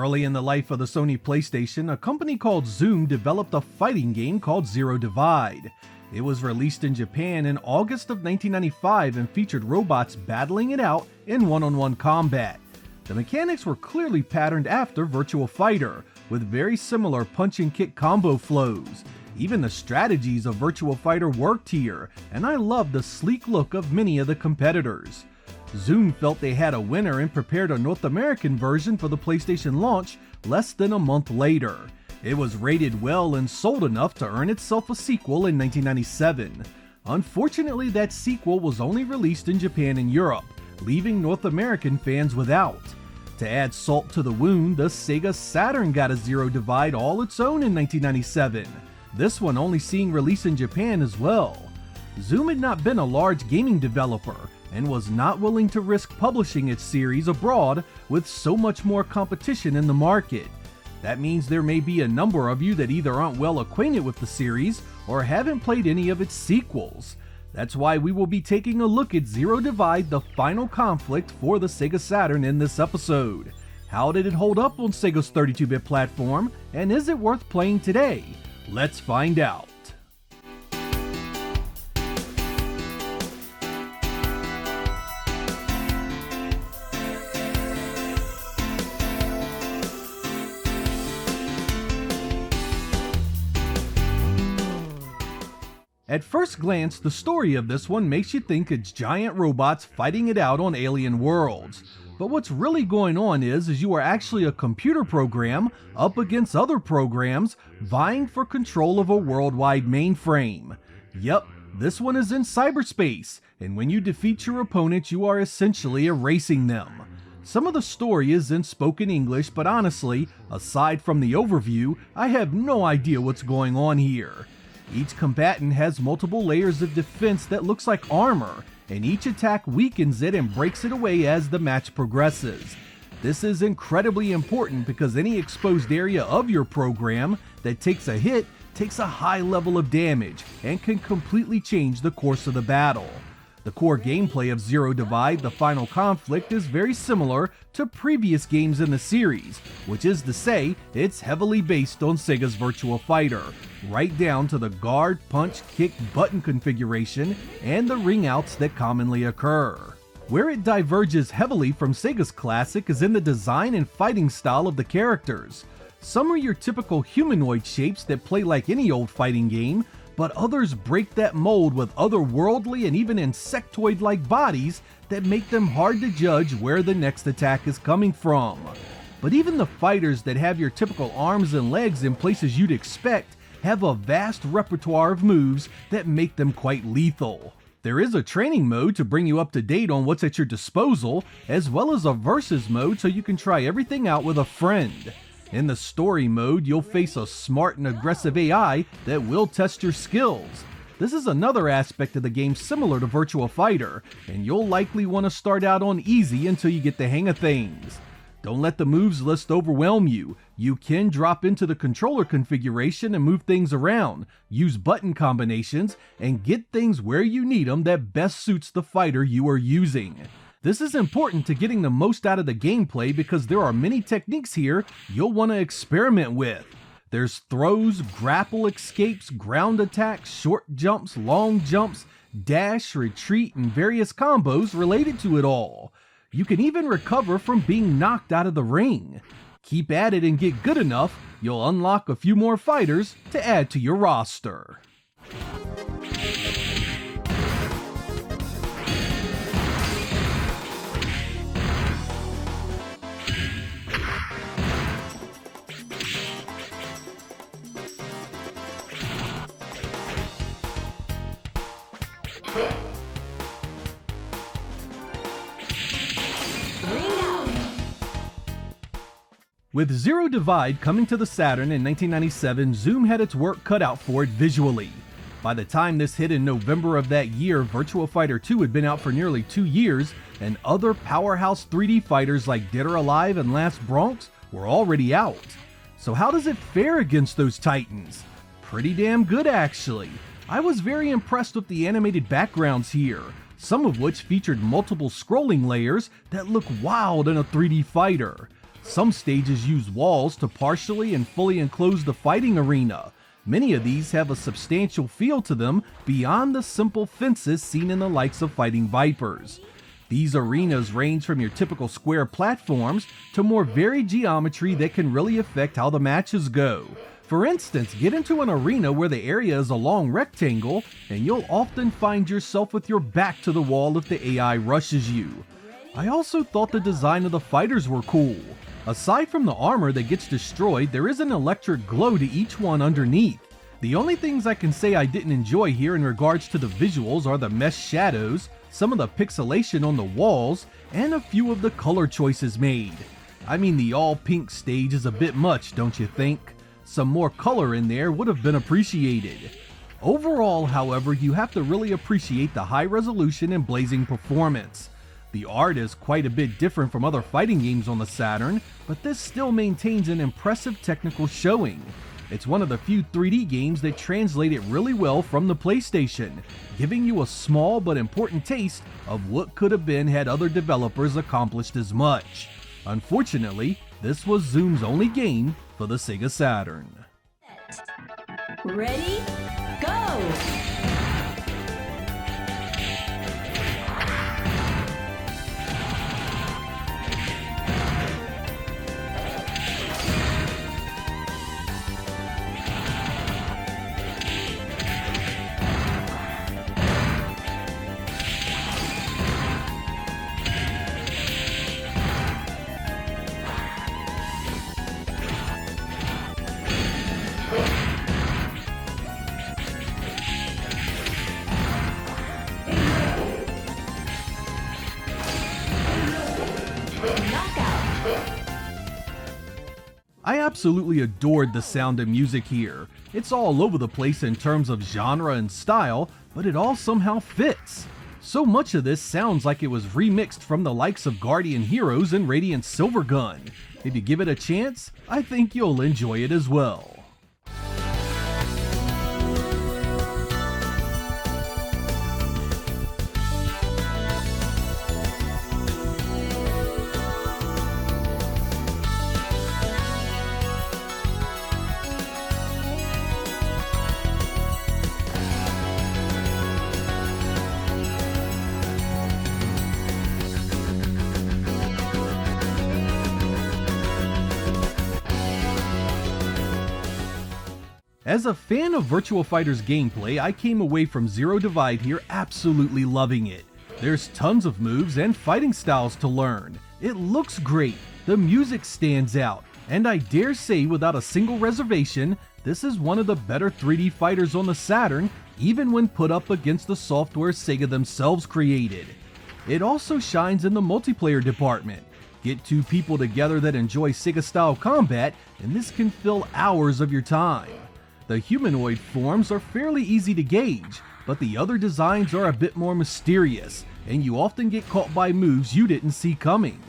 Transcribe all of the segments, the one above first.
Early in the life of the Sony PlayStation, a company called Zoom developed a fighting game called Zero Divide. It was released in Japan in August of 1995 and featured robots battling it out in one-on-one combat. The mechanics were clearly patterned after Virtua Fighter, with very similar punch-and-kick combo flows. Even the strategies of Virtua Fighter worked here, and I loved the sleek look of many of the competitors. Zoom felt they had a winner and prepared a North American version for the PlayStation launch less than a month later. It was rated well and sold enough to earn itself a sequel in 1997. Unfortunately, that sequel was only released in Japan and Europe, leaving North American fans without. To add salt to the wound, the Sega Saturn got a Zero Divide all its own in 1997. This one only seeing release in Japan as well. Zoom had not been a large gaming developer and was not willing to risk publishing its series abroad with so much more competition in the market. That means there may be a number of you that either aren't well acquainted with the series or haven't played any of its sequels. That's why we will be taking a look at Zero Divide: The Final Conflict for the Sega Saturn in this episode. How did it hold up on Sega's 32-bit platform, and is it worth playing today? Let's find out. At first glance, the story of this one makes you think it's giant robots fighting it out on alien worlds. But what's really going on is you are actually a computer program up against other programs vying for control of a worldwide mainframe. Yep, this one is in cyberspace, and when you defeat your opponent, you are essentially erasing them. Some of the story is in spoken English, but honestly, aside from the overview, I have no idea what's going on here. Each combatant has multiple layers of defense that looks like armor, and each attack weakens it and breaks it away as the match progresses. This is incredibly important because any exposed area of your program that takes a hit takes a high level of damage and can completely change the course of the battle. The core gameplay of Zero Divide: The Final Conflict is very similar to previous games in the series, which is to say, it's heavily based on Sega's Virtua Fighter, right down to the guard, punch, kick, button configuration, and the ring outs that commonly occur. Where it diverges heavily from Sega's classic is in the design and fighting style of the characters. Some are your typical humanoid shapes that play like any old fighting game, but others break that mold with otherworldly and even insectoid-like bodies that make them hard to judge where the next attack is coming from. But even the fighters that have your typical arms and legs in places you'd expect have a vast repertoire of moves that make them quite lethal. There is a training mode to bring you up to date on what's at your disposal, as well as a versus mode so you can try everything out with a friend. In the story mode, you'll face a smart and aggressive AI that will test your skills. This is another aspect of the game similar to Virtua Fighter, and you'll likely want to start out on easy until you get the hang of things. Don't let the moves list overwhelm you. You can drop into the controller configuration and move things around, use button combinations, and get things where you need them that best suits the fighter you are using. This is important to getting the most out of the gameplay because there are many techniques here you'll want to experiment with. There's throws, grapple escapes, ground attacks, short jumps, long jumps, dash, retreat, and various combos related to it all. You can even recover from being knocked out of the ring. Keep at it and get good enough, you'll unlock a few more fighters to add to your roster. With Zero Divide coming to the Saturn in 1997, Zoom had its work cut out for it visually. By the time this hit in November of that year, Virtua Fighter 2 had been out for nearly 2 years, and other powerhouse 3D fighters like Dead or Alive and Last Bronx were already out. So how does it fare against those titans? Pretty damn good actually. I was very impressed with the animated backgrounds here, some of which featured multiple scrolling layers that look wild in a 3D fighter. Some stages use walls to partially and fully enclose the fighting arena. Many of these have a substantial feel to them beyond the simple fences seen in the likes of Fighting Vipers. These arenas range from your typical square platforms to more varied geometry that can really affect how the matches go. For instance, get into an arena where the area is a long rectangle, and you'll often find yourself with your back to the wall if the AI rushes you. I also thought the design of the fighters were cool. Aside from the armor that gets destroyed, there is an electric glow to each one underneath. The only things I can say I didn't enjoy here in regards to the visuals are the mesh shadows, some of the pixelation on the walls, and a few of the color choices made. I mean, the all pink stage is a bit much, don't you think? Some more color in there would have been appreciated. Overall, however, you have to really appreciate the high resolution and blazing performance. The art is quite a bit different from other fighting games on the Saturn, but this still maintains an impressive technical showing. It's one of the few 3D games that translate it really well from the PlayStation, giving you a small but important taste of what could have been had other developers accomplished as much. Unfortunately, this was Zoom's only game for the Sega Saturn. Ready? Go! I absolutely adored the sound and music here. It's all over the place in terms of genre and style, but it all somehow fits. So much of this sounds like it was remixed from the likes of Guardian Heroes and Radiant Silvergun. If you give it a chance, I think you'll enjoy it as well. As a fan of Virtua Fighter's gameplay, I came away from Zero Divide here absolutely loving it. There's tons of moves and fighting styles to learn. It looks great, the music stands out, and I dare say without a single reservation, this is one of the better 3D fighters on the Saturn, even when put up against the software Sega themselves created. It also shines in the multiplayer department. Get two people together that enjoy Sega-style combat, and this can fill hours of your time. The humanoid forms are fairly easy to gauge, but the other designs are a bit more mysterious, and you often get caught by moves you didn't see coming.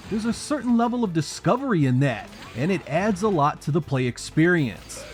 There's a certain level of discovery in that, and it adds a lot to the play experience.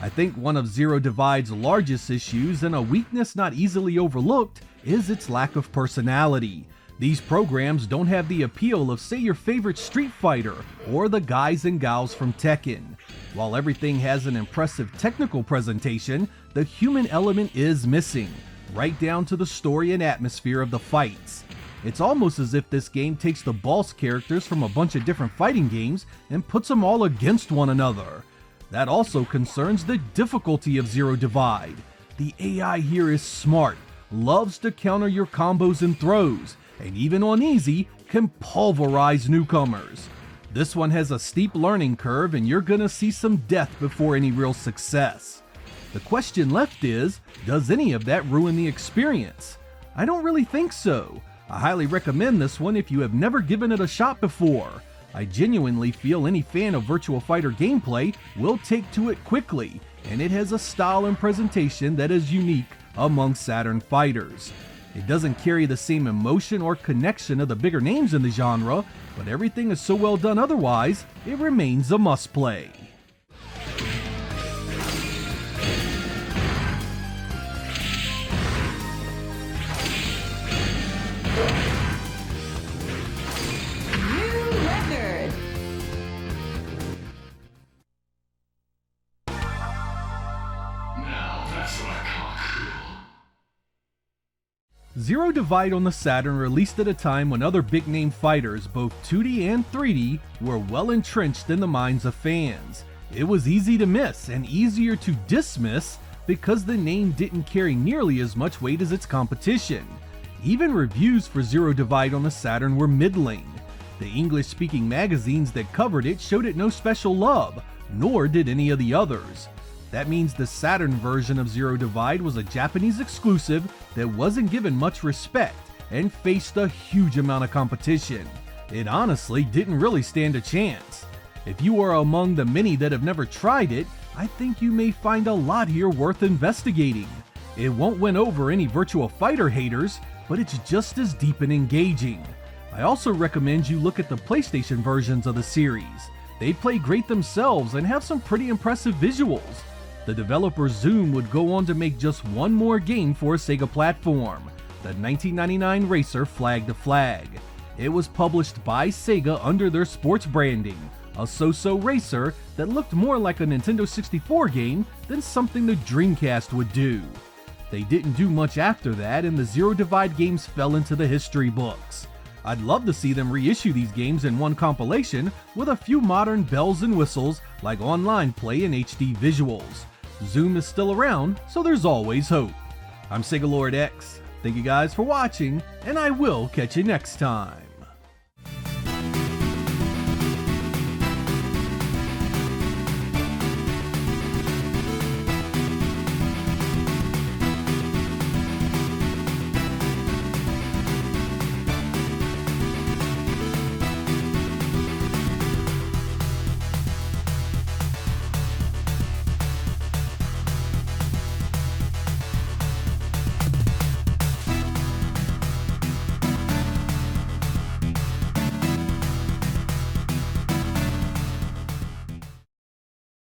I think one of Zero Divide's largest issues, and a weakness not easily overlooked, is its lack of personality. These programs don't have the appeal of, say, your favorite Street Fighter or the guys and gals from Tekken. While everything has an impressive technical presentation, the human element is missing, right down to the story and atmosphere of the fights. It's almost as if this game takes the boss characters from a bunch of different fighting games and puts them all against one another. That also concerns the difficulty of Zero Divide. The AI here is smart, loves to counter your combos and throws, and even on easy, can pulverize newcomers. This one has a steep learning curve, and you're gonna see some death before any real success. The question left is, does any of that ruin the experience? I don't really think so. I highly recommend this one if you have never given it a shot before. I genuinely feel any fan of Virtua Fighter gameplay will take to it quickly, and it has a style and presentation that is unique among Saturn fighters. It doesn't carry the same emotion or connection of the bigger names in the genre, but everything is so well done otherwise, it remains a must-play. New record! Zero Divide on the Saturn released at a time when other big-name fighters, both 2D and 3D, were well entrenched in the minds of fans. It was easy to miss and easier to dismiss because the name didn't carry nearly as much weight as its competition. Even reviews for Zero Divide on the Saturn were middling. The English-speaking magazines that covered it showed it no special love, nor did any of the others. That means the Saturn version of Zero Divide was a Japanese exclusive that wasn't given much respect and faced a huge amount of competition. It honestly didn't really stand a chance. If you are among the many that have never tried it, I think you may find a lot here worth investigating. It won't win over any Virtua Fighter haters, but it's just as deep and engaging. I also recommend you look at the PlayStation versions of the series. They play great themselves and have some pretty impressive visuals. The developer Zoom would go on to make just one more game for a Sega platform, the 1999 racer Flag to Flag. It was published by Sega under their sports branding, a so-so racer that looked more like a Nintendo 64 game than something the Dreamcast would do. They didn't do much after that, and the Zero Divide games fell into the history books. I'd love to see them reissue these games in one compilation with a few modern bells and whistles like online play and HD visuals. Zoom is still around, so there's always hope. I'm Sega Lord X. Thank you guys for watching, and I will catch you next time.